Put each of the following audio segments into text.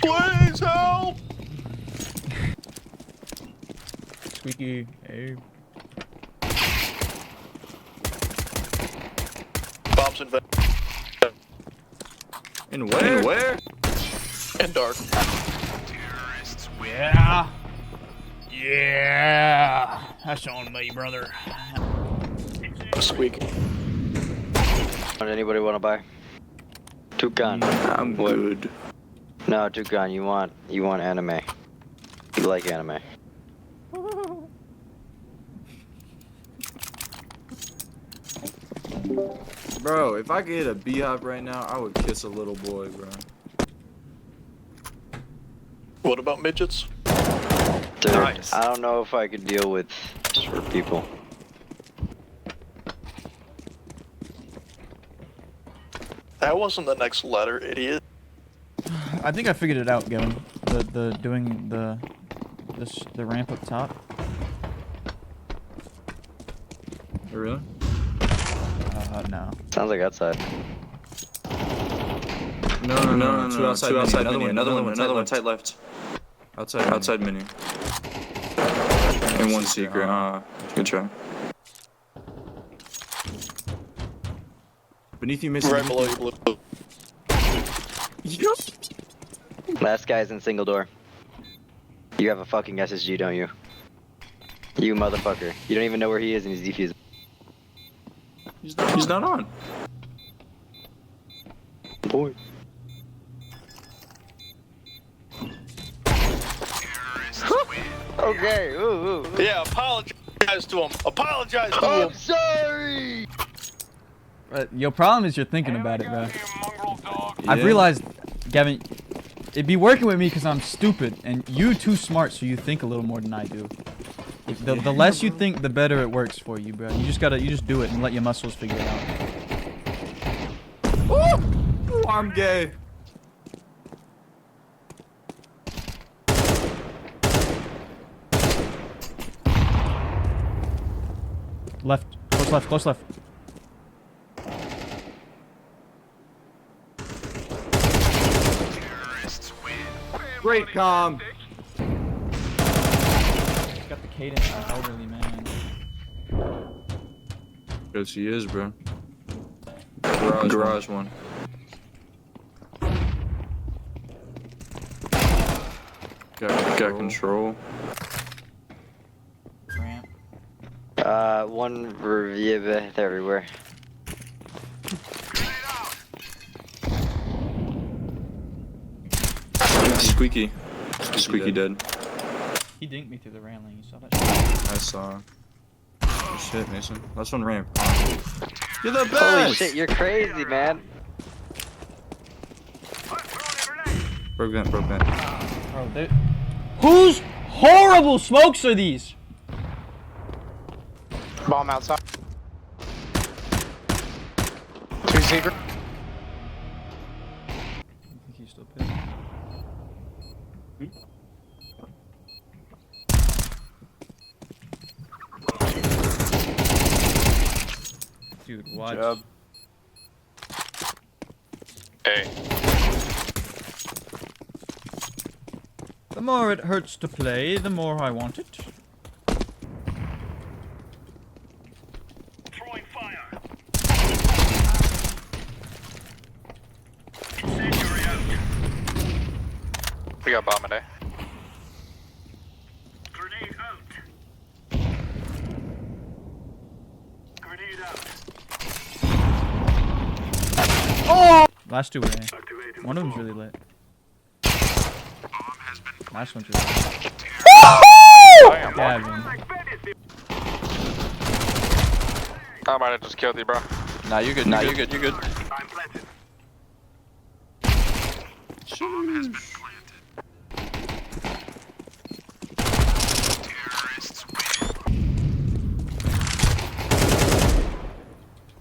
Please help! Squeaky, hey. Bombs in vent. In where? Where? And dark. Yeah. Yeah. That's on me, brother. Squeak. Anybody want to buy? Tukan. I'm good. No, Tukan, you want anime. You like anime. Bro, if I could hit a beehive right now, I would kiss a little boy, bro. What about midgets? Dude, Nice. I don't know if I could deal with short people. That wasn't the next letter, idiot. I think I figured it out, Gavin. Doing the ramp up top. Really? No. Sounds like outside. No. Two outside mini. Another one tight left. Outside mini. And one secret. Good try. Beneath you, Mason. Right below you, blue. Last guy's in single door. You have a fucking SSG, don't you? You motherfucker. You don't even know where he is and he's defusing. He's not on. Boy. Okay, ooh. Yeah, apologize to him. Apologize to I'm him. sorry! Your problem is you're thinking about it, bro. Yeah. I've realized, Gavin, it'd be working with me because I'm stupid, and you too smart, so you think a little more than I do. The less you think, the better it works for you, bro. You just do it and let your muscles figure it out. Ooh, I'm gay. Left, close left. Great calm. Got the cadence of an elderly man. Yes, he is, bro. Garage one. Got control. Ramp. One review everywhere. Squeaky. Squeaky dead. He dinked me through the railing. You saw that? I saw. Oh, shit, Mason. That's one ramp. You're the best! Holy shit, you're crazy, man. Broke vent. Bro, whose horrible smokes are these? Bomb outside. Two secret. I think he's still pissed. Dude, watch. Job. Hey. The more it hurts to play, the more I want it. Throwing fire. Incendiary out. We got bomb in there. Grenade out. Grenade out. Oh! Last two were A. Activating One of them's really lit. Last one's really lit. Damn. Gavin. I might have just killed you, bro. Nah, you're good. I'm planted.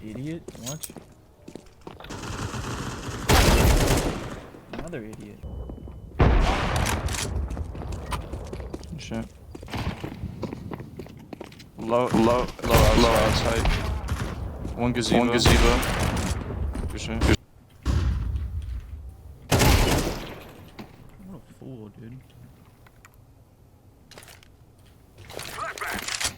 Idiot. Watch. Another idiot. Shit. Low outside. One gazebo. Good shit. What a fool, dude. Flashback.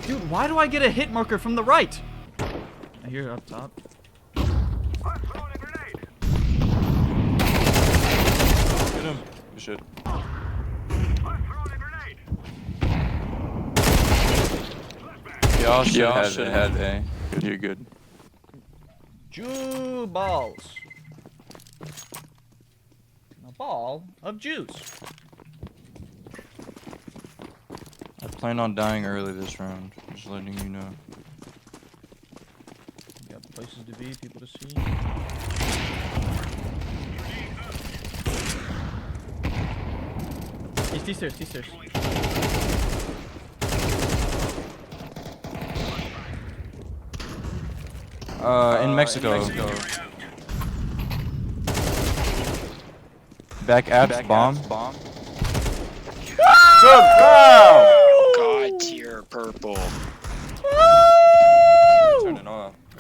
Dude, why do I get a hit marker from the right? I hear it up top. I'm throwing a grenade. Get him. Good shit. I'm throwing a grenade. Flashback. Y'all should have had A. You're good. Jew balls. A ball of juice. I plan on dying early this round. Just letting you know. You got places to be, people to see. He's T-stairs, T-stairs. In Mexico. Back apps bomb. Good God tier purple. Turn it off.